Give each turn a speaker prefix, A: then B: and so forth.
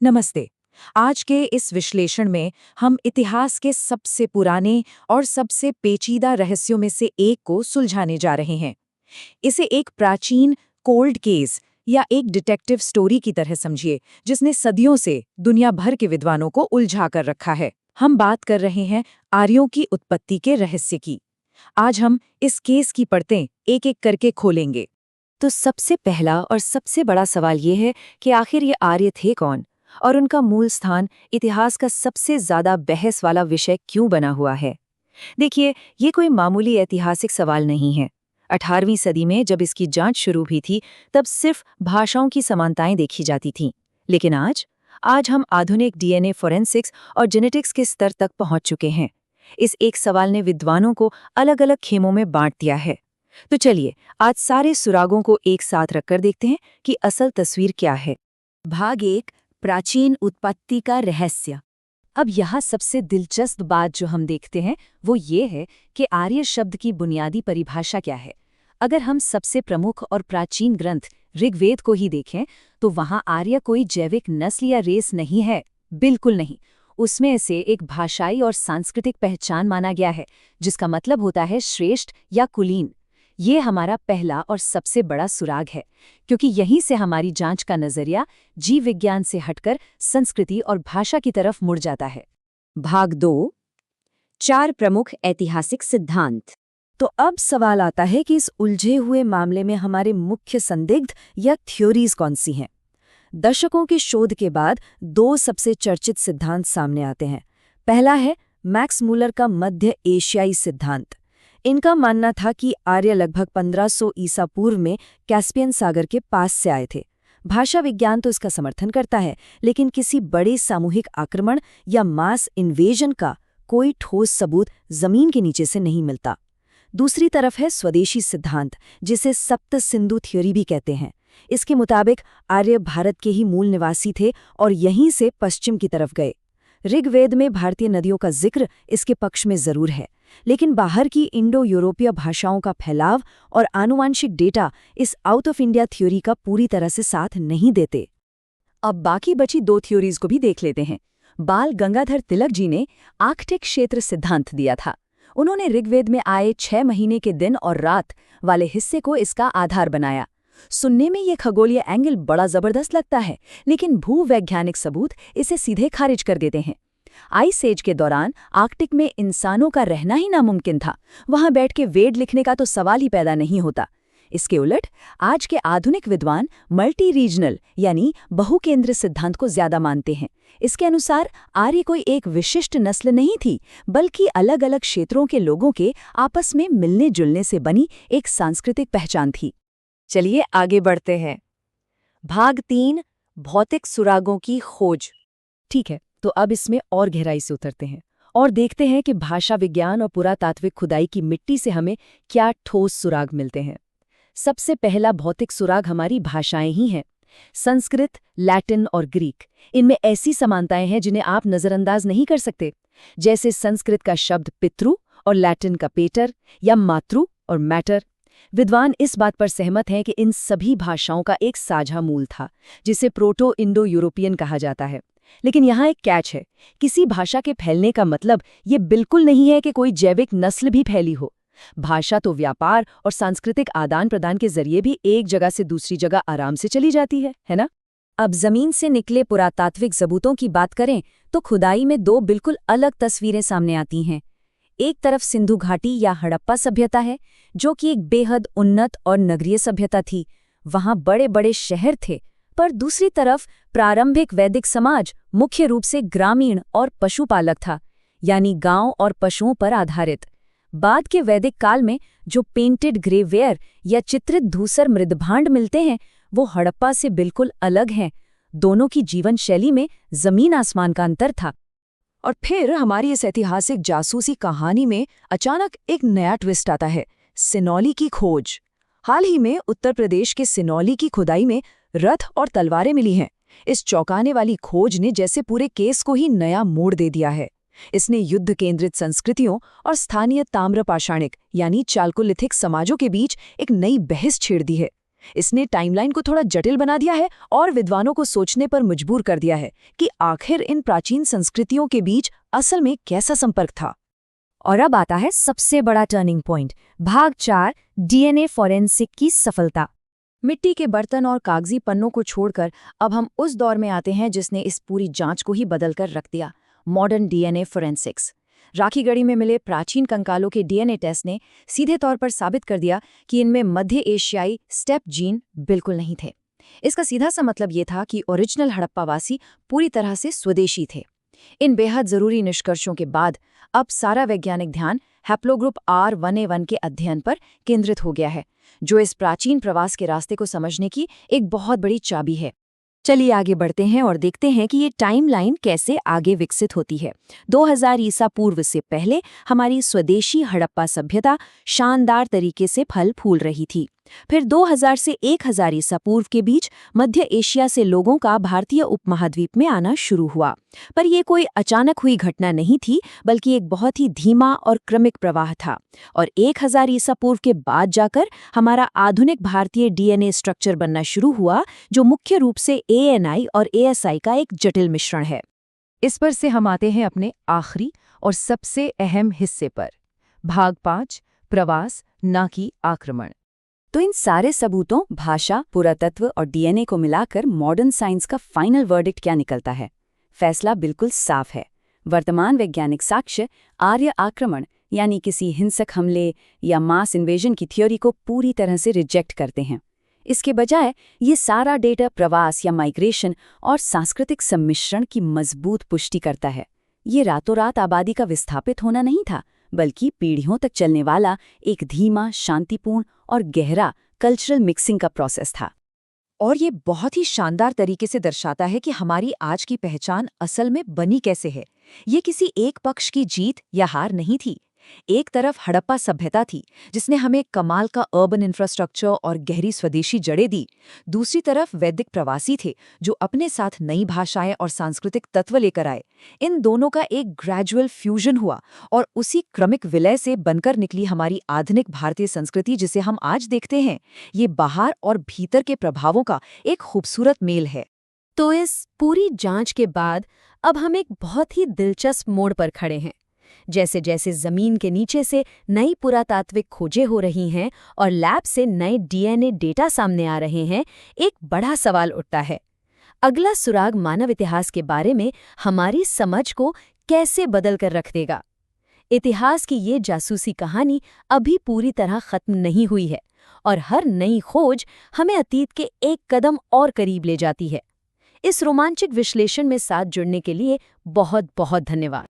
A: नमस्ते। आज के इस विश्लेषण में हम इतिहास के सबसे पुराने और सबसे पेचीदा रहस्यों में से एक को सुलझाने जा रहे हैं। इसे एक प्राचीन कोल्ड केस या एक डिटेक्टिव स्टोरी की तरह समझिए, जिसने सदियों से दुनिया भर के विद्वानों को उलझा कर रखा है। हम बात कर रहे हैं आर्यों की उत्पत्ति के रहस्य की। आज हम इस केस की परतें एक-एक करके खोलेंगे।
B: तो सबसे पहला और सबसे बड़ा सवाल ये है कि आखिर ये आर्य थे कौन और उनका मूल स्थान इतिहास का सबसे ज्यादा बहस वाला विषय क्यों बना हुआ है। देखिए, ये कोई मामूली ऐतिहासिक सवाल नहीं है। 18वीं सदी में जब इसकी जांच शुरू हुई थी, तब सिर्फ भाषाओं की समानताएं देखी जाती थीं। लेकिन आज हम आधुनिक डीएनए फोरेंसिक्स और जेनेटिक्स के स्तर तक पहुंच चुके हैं। इस एक सवाल ने विद्वानों को अलग अलग खेमों में बांट दिया है। तो चलिए, आज सारे सुरागों को एक साथ रखकर देखते हैं कि असल तस्वीर क्या है।
C: भाग 1, प्राचीन उत्पत्ति का रहस्य। अब यहाँ सबसे दिलचस्प बात जो हम देखते हैं वो ये है कि आर्य शब्द की बुनियादी परिभाषा क्या है। अगर हम सबसे प्रमुख और प्राचीन ग्रंथ ऋग्वेद को ही देखें तो वहाँ आर्य कोई जैविक नस्ल या रेस नहीं है, बिल्कुल नहीं। उसमें से एक भाषाई और सांस्कृतिक पहचान माना गया है, जिसका मतलब होता है श्रेष्ठ या कुलीन। ये हमारा पहला और सबसे बड़ा सुराग है, क्योंकि यहीं से हमारी जांच का नजरिया जीव विज्ञान से हटकर संस्कृति और भाषा की तरफ मुड़ जाता है।
B: भाग 2, 4 प्रमुख ऐतिहासिक सिद्धांत। तो अब सवाल आता है कि इस उलझे हुए मामले में हमारे मुख्य संदिग्ध या थ्योरीज कौन सी हैं। दशकों के शोध के बाद 2 सबसे चर्चित सिद्धांत सामने आते हैं। पहला है मैक्स मूलर का मध्य एशियाई सिद्धांत। इनका मानना था कि आर्य लगभग 1500 ईसा पूर्व में कैस्पियन सागर के पास से आए थे। भाषा विज्ञान तो इसका समर्थन करता है, लेकिन किसी बड़े सामूहिक आक्रमण या मास इन्वेजन का कोई ठोस सबूत जमीन के नीचे से नहीं मिलता। दूसरी तरफ है स्वदेशी सिद्धांत, जिसे सप्त सिंधु थ्योरी भी कहते हैं। इसके मुताबिक आर्य भारत के ही मूल निवासी थे और यहीं से पश्चिम की तरफ गए। ऋग्वेद में भारतीय नदियों का जिक्र इसके पक्ष में जरूर है, लेकिन बाहर की इंडो यूरोपीय भाषाओं का फैलाव और आनुवांशिक डेटा इस आउट ऑफ इंडिया थ्योरी का पूरी तरह से साथ नहीं देते।
C: अब बाकी बची 2 थ्योरीज को भी देख लेते हैं। बाल गंगाधर तिलक जी ने आर्कटिक क्षेत्र सिद्धांत दिया था। उन्होंने ऋग्वेद में आए 6 महीने के दिन और रात वाले हिस्से को इसका आधार बनाया। सुनने में ये खगोलीय एंगल बड़ा जबरदस्त लगता है, लेकिन भूवैज्ञानिक सबूत इसे सीधे खारिज कर देते हैं। आइस एज के दौरान आर्कटिक में इंसानों का रहना ही नामुमकिन था। वहां बैठ के वेद लिखने का तो सवाल ही पैदा नहीं होता। इसके उलट आज के आधुनिक विद्वान मल्टी रीजनल यानी बहुकेंद्र सिद्धांत को ज्यादा मानते हैं। इसके अनुसार आर्य कोई एक विशिष्ट नस्ल नहीं थी, बल्कि अलग अलग क्षेत्रों के लोगों के आपस में मिलने जुलने से बनी एक सांस्कृतिक पहचान थी।
B: चलिए आगे बढ़ते हैं। भाग 3, भौतिक सुरागों की खोज। ठीक है, तो अब इसमें और गहराई से उतरते हैं और देखते हैं कि भाषा विज्ञान और पुरातात्विक खुदाई की मिट्टी से हमें क्या ठोस सुराग मिलते हैं। सबसे पहला भौतिक सुराग हमारी भाषाएं ही हैं। संस्कृत, लैटिन और ग्रीक, इनमें ऐसी समानताएं हैं जिन्हें आप नजरअंदाज नहीं कर सकते। जैसे संस्कृत का शब्द पितृ और लैटिन का पेटर या मातृ और मैटर। विद्वान इस बात पर सहमत हैं कि इन सभी भाषाओं का एक साझा मूल था, जिसे प्रोटो इंडो यूरोपियन कहा जाता है। लेकिन यहाँ एक कैच है। किसी भाषा के फैलने का मतलब ये बिल्कुल नहीं है कि कोई जैविक नस्ल भी फैली हो। भाषा तो व्यापार और सांस्कृतिक आदान प्रदान के जरिए भी एक जगह से दूसरी जगह आराम से चली जाती है ना?
C: अब जमीन से निकले पुरातात्विक सबूतों की बात करें तो खुदाई में 2 बिल्कुल अलग तस्वीरें सामने आती हैं। एक तरफ सिंधु घाटी या हड़प्पा सभ्यता है, जो कि एक बेहद उन्नत और नगरीय सभ्यता थी। वहां बड़े बड़े शहर थे। पर दूसरी तरफ प्रारंभिक वैदिक समाज मुख्य रूप से ग्रामीण और पशुपालक था, यानी गांव और पशुओं पर आधारित। बाद के वैदिक काल में जो पेंटेड ग्रेवेयर या चित्रित धूसर मृदभांड मिलते हैं, वो हड़प्पा से बिल्कुल अलग हैं। दोनों की जीवन शैली में जमीन आसमान का अंतर था।
A: और फिर हमारी इस ऐतिहासिक जासूसी कहानी में अचानक एक नया ट्विस्ट आता है, सिनौली की खोज। हाल ही में उत्तर प्रदेश के सिनौली की खुदाई में रथ और तलवारें मिली हैं। इस चौंकाने वाली खोज ने जैसे पूरे केस को ही नया मोड़ दे दिया है। इसने युद्ध केंद्रित संस्कृतियों और स्थानीय ताम्रपाषाणिक यानी चाल्कोलिथिक समाजों के बीच एक नई बहस छेड़ दी है।
C: इसने टाइमलाइन को थोड़ा जटिल बना दिया है और विद्वानों को सोचने पर मजबूर कर दिया है कि आखिर इन प्राचीन संस्कृतियों के बीच असल में कैसा संपर्क था।
B: और अब आता है सबसे बड़ा टर्निंग पॉइंट, भाग 4, डीएनए फॉरेंसिक की सफलता।
C: मिट्टी के बर्तन और कागजी पन्नों को छोड़कर अब हम उस दौर में आते हैं जिसने इस पूरी जांच को ही बदल कर रख दिया, मॉडर्न डीएनए फोरेंसिक्स। राखीगढ़ी में मिले प्राचीन कंकालों के डीएनए टेस्ट ने सीधे तौर पर साबित कर दिया कि इनमें मध्य एशियाई स्टेप जीन बिल्कुल नहीं थे। इसका सीधा सा मतलब ये था कि ओरिजिनल हड़प्पावासी पूरी तरह से स्वदेशी थे। इन बेहद जरूरी निष्कर्षों के बाद अब सारा वैज्ञानिक ध्यान हैप्लोग्रुप R1A1 के अध्ययन पर केंद्रित हो गया है, जो इस प्राचीन प्रवास के रास्ते को समझने की एक बहुत बड़ी चाबी है।
B: चलिए आगे बढ़ते हैं और देखते हैं कि ये टाइमलाइन कैसे आगे विकसित होती है। 2000 ईसा पूर्व से पहले हमारी स्वदेशी हड़प्पा सभ्यता शानदार तरीके से फल फूल रही थी। फिर 2000 से 1000 ईसा पूर्व के बीच मध्य एशिया से लोगों का भारतीय उपमहाद्वीप में आना शुरू हुआ। पर यह कोई अचानक हुई घटना नहीं थी, बल्कि एक बहुत ही धीमा और क्रमिक प्रवाह था। और 1000 ईसा पूर्व के बाद जाकर हमारा आधुनिक भारतीय डीएनए स्ट्रक्चर बनना शुरू हुआ, जो मुख्य रूप से ANI और ASI का एक जटिल मिश्रण है।
C: इस पर से हम आते हैं अपने आखिरी और सबसे अहम हिस्से पर, भाग 5, प्रवास न कि आक्रमण।
B: तो इन सारे सबूतों, भाषा, पुरातत्व और डीएनए को मिलाकर मॉडर्न साइंस का फाइनल वर्डिक्ट क्या निकलता है? फैसला बिल्कुल साफ है। वर्तमान वैज्ञानिक साक्ष्य आर्य आक्रमण यानी किसी हिंसक हमले या मास इन्वेजन की थ्योरी को पूरी तरह से रिजेक्ट करते हैं। इसके बजाय ये सारा डेटा प्रवास या माइग्रेशन और सांस्कृतिक सम्मिश्रण की मजबूत पुष्टि करता है। ये रातों रात आबादी का विस्थापित होना नहीं था, बल्कि पीढ़ियों तक चलने वाला एक धीमा, शांतिपूर्ण और गहरा कल्चरल मिक्सिंग का प्रोसेस था।
A: और ये बहुत ही शानदार तरीके से दर्शाता है कि हमारी आज की पहचान असल में बनी कैसे है। ये किसी एक पक्ष की जीत या हार नहीं थी। एक तरफ हड़प्पा सभ्यता थी, जिसने हमें कमाल का अर्बन इंफ्रास्ट्रक्चर और गहरी स्वदेशी जड़ें दी। दूसरी तरफ वैदिक प्रवासी थे, जो अपने साथ नई भाषाएं और सांस्कृतिक तत्व लेकर आए। इन दोनों का एक ग्रेजुअल फ्यूजन हुआ और उसी क्रमिक विलय से बनकर निकली हमारी आधुनिक भारतीय संस्कृति, जिसे हम आज देखते हैं। ये बाहर और भीतर के प्रभावों का एक खूबसूरत मेल है।
B: तो इस पूरी जांच के बाद अब हम एक बहुत ही दिलचस्प मोड़ पर खड़े हैं। जैसे जैसे जमीन के नीचे से नई पुरातात्विक खोजें हो रही हैं और लैब से नए डीएनए डेटा सामने आ रहे हैं, एक बड़ा सवाल उठता है। अगला सुराग मानव इतिहास के बारे में हमारी समझ को कैसे बदल कर रख देगा? इतिहास की ये जासूसी कहानी अभी पूरी तरह खत्म नहीं हुई है और हर नई खोज हमें अतीत के एक कदम और करीब ले जाती है। इस रोमांचक विश्लेषण में साथ जुड़ने के लिए बहुत बहुत धन्यवाद।